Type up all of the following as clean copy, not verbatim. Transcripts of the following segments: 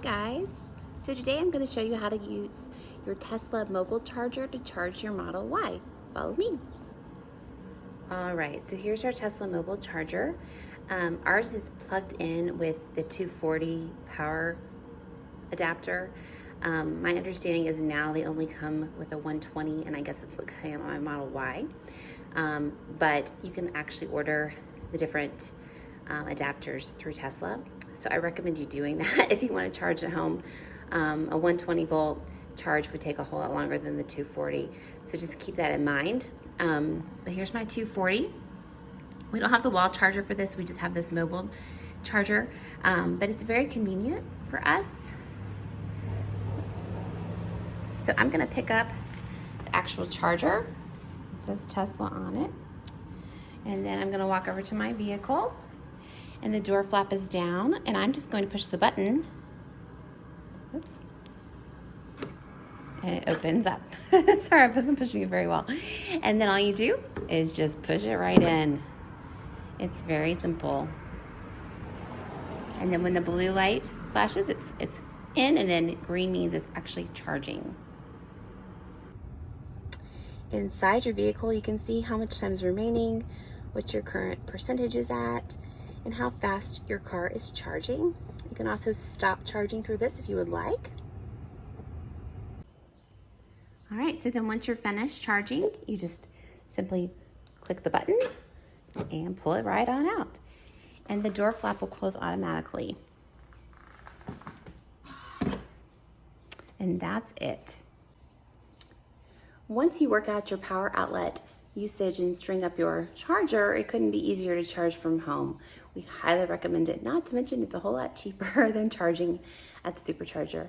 guys, so today I'm going to show you how to use your Tesla mobile charger to charge your Model Y. Follow me. Alright, so here's our Tesla mobile charger. Ours is plugged in with the 240 power adapter. My understanding is now they only come with a 120, and I guess that's what came on my Model Y. But you can actually order the different adapters through Tesla. So I recommend you doing that if you want to charge at home. A 120 volt charge would take a whole lot longer than the 240. So just keep that in mind. But here's my 240. We don't have the wall charger for this. We just have this mobile charger. But it's very convenient for us. So I'm going to pick up the actual charger. It says Tesla on it. And then I'm going to walk over to my vehicle. And the door flap is down, and I'm just going to push the button. Oops. And it opens up. Sorry, I wasn't pushing it very well. And then all you do is just push it right in. It's very simple. And then when the blue light flashes, it's in, and then green means it's actually charging. Inside your vehicle, you can see how much time is remaining, what your current percentage is at, and how fast your car is charging. You can also stop charging through this if you would like. All right, so then once you're finished charging, you just simply click the button and pull it right on out. And the door flap will close automatically. And that's it. Once you work out your power outlet usage and string up your charger, it couldn't be easier to charge from home. We highly recommend it, not to mention it's a whole lot cheaper than charging at the supercharger.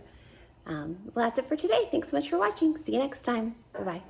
Well, that's it for today. Thanks so much for watching. See you next time. Bye-bye.